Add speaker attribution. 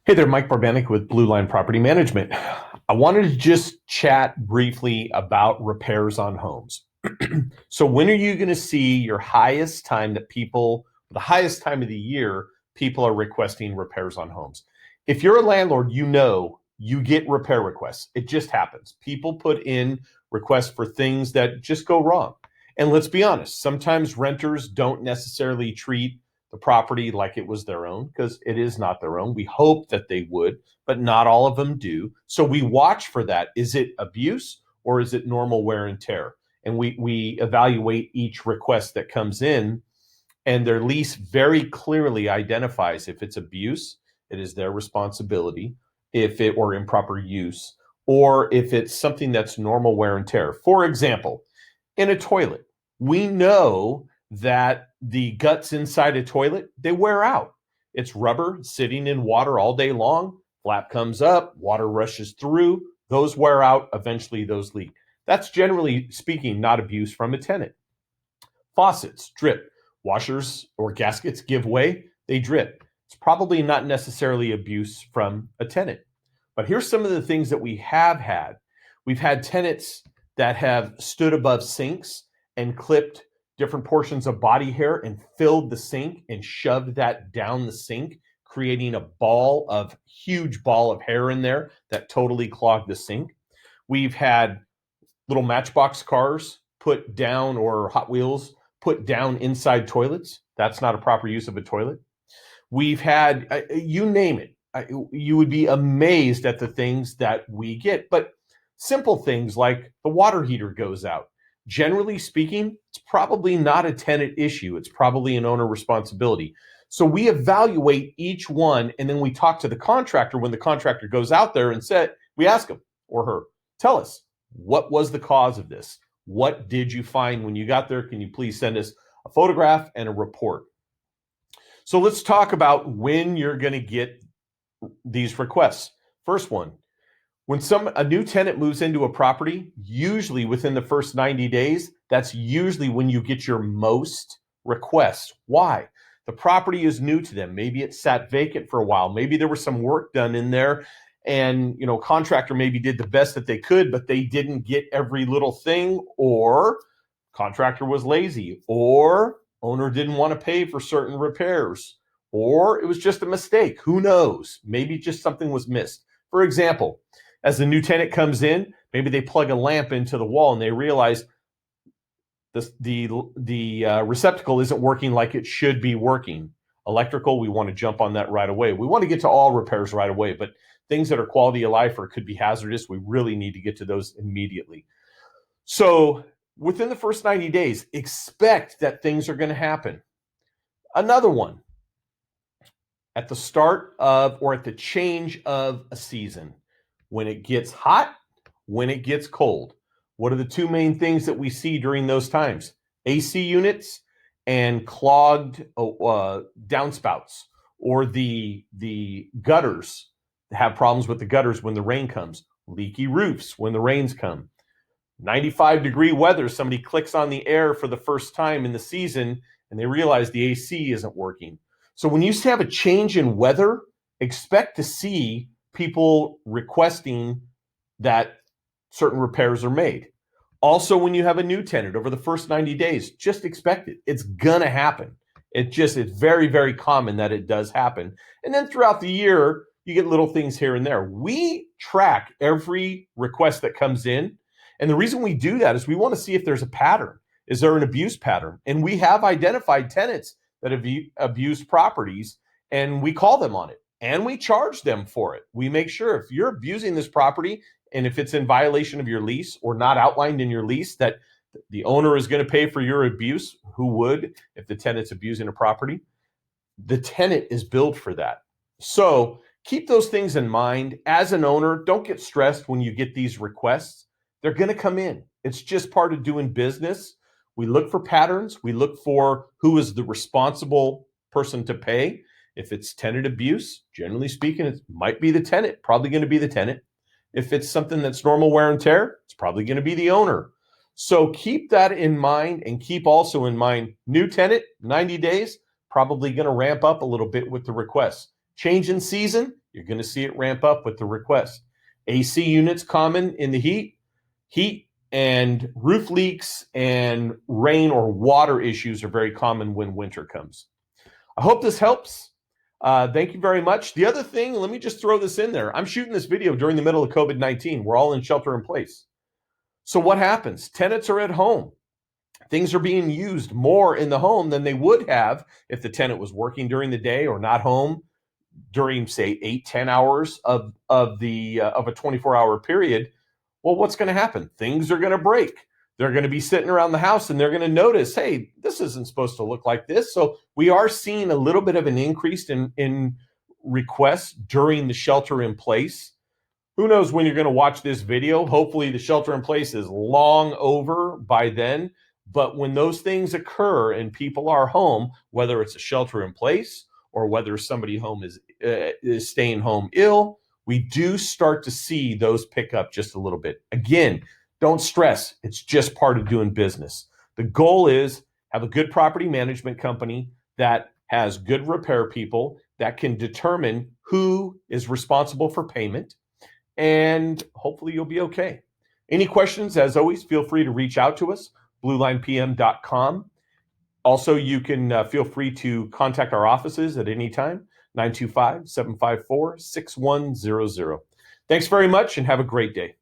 Speaker 1: Hey there, Mike Barbanek with Blue Line Property Management. I wanted to just chat briefly about repairs on homes. So, when are you going to see your highest time that the highest time of the year, people are requesting repairs on homes? If you're a landlord, you know you get repair requests. It just happens. People put in requests for things that just go wrong. And let's be honest, sometimes renters don't necessarily treat the property like it was their own because it is not their own. We hope that they would, but not all of them do. So we watch for that. Is it abuse or is it normal wear and tear? And we evaluate each request that comes in, and their lease very clearly identifies if it's abuse, it is their responsibility, if it or improper use, or if it's something that's normal wear and tear. For example, in a toilet, we know that the guts inside a toilet, they wear out. It's rubber sitting in water all day long. Flap comes up, water rushes through, those wear out, eventually those leak. That's generally speaking not abuse from a tenant. Faucets drip, washers or gaskets give way, they drip. It's probably not necessarily abuse from a tenant. But here's some of the things that we have had. We've had tenants that have stood above sinks and clipped different portions of body hair and filled the sink and shoved that down the sink, creating huge ball of hair in there that totally clogged the sink. We've had little matchbox cars put down, or Hot Wheels put down inside toilets. That's not a proper use of a toilet. We've had, you name it. You would be amazed at the things that we get. But simple things like the water heater goes out. Generally speaking, it's probably not a tenant issue. It's probably an owner responsibility. So we evaluate each one, and then we talk to the contractor when the contractor goes out there and we ask him or her, tell us, what was the cause of this? What did you find when you got there? Can you please send us a photograph and a report? So let's talk about when you're going to get these requests. First one, when a new tenant moves into a property, usually within the first 90 days, that's usually when you get your most requests. Why? The property is new to them. Maybe it sat vacant for a while. Maybe there was some work done in there, and contractor maybe did the best that they could, but they didn't get every little thing, or contractor was lazy, or owner didn't want to pay for certain repairs, or it was just a mistake. Who knows? Maybe just something was missed. For example, as the new tenant comes in, maybe they plug a lamp into the wall and they realize the receptacle isn't working like it should be working. Electrical, we want to jump on that right away. We want to get to all repairs right away, but things that are quality of life or could be hazardous, we really need to get to those immediately. So within the first 90 days, expect that things are going to happen. Another one, at the start of or at the change of a season, when it gets hot, when it gets cold. What are the two main things that we see during those times? AC units and clogged downspouts, or the gutters have problems with the gutters when the rain comes, leaky roofs when the rains come. 95-degree weather, somebody clicks on the air for the first time in the season and they realize the AC isn't working. So when you have a change in weather, expect to see people requesting that certain repairs are made. Also, when you have a new tenant over the first 90 days, just expect it. It's going to happen. It's very, very common that it does happen. And then throughout the year, you get little things here and there. We track every request that comes in. And the reason we do that is we want to see if there's a pattern. Is there an abuse pattern? And we have identified tenants that have abused properties, and we call them on it and we charge them for it. We make sure if you're abusing this property and if it's in violation of your lease or not outlined in your lease that the owner is going to pay for your abuse, who would if the tenant's abusing a property? The tenant is billed for that. So keep those things in mind. As an owner, don't get stressed when you get these requests. They're going to come in. It's just part of doing business. We look for patterns. We look for who is the responsible person to pay. If it's tenant abuse, generally speaking, it might be the tenant, probably going to be the tenant. If it's something that's normal wear and tear, it's probably going to be the owner. So keep that in mind, and keep also in mind, new tenant, 90 days, probably going to ramp up a little bit with the requests. Change in season, You're going to see it ramp up with the request. AC units common in the heat and roof leaks and rain or water issues are very common when winter comes. I hope this helps. Thank you very much. The other thing, let me just throw this in there. I'm shooting this video during the middle of COVID-19. We're all in shelter in place. So what happens? Tenants are at home. Things are being used more in the home than they would have if the tenant was working during the day or not home during, say, 8-10 hours of a 24-hour period. Well, what's going to happen? Things are going to break. They're going to be sitting around the house and they're going to notice, hey, this isn't supposed to look like this. So we are seeing a little bit of an increase in requests during the shelter in place. Who knows when you're going to watch this video? Hopefully the shelter in place is long over by then. But when those things occur and people are home, whether it's a shelter in place or whether somebody home is staying home ill, we do start to see those pick up just a little bit. Again, don't stress. It's just part of doing business. The goal is have a good property management company that has good repair people that can determine who is responsible for payment, and hopefully you'll be okay. Any questions, as always, feel free to reach out to us, bluelinepm.com. Also, you can feel free to contact our offices at any time, 925-754-6100. Thanks very much and have a great day.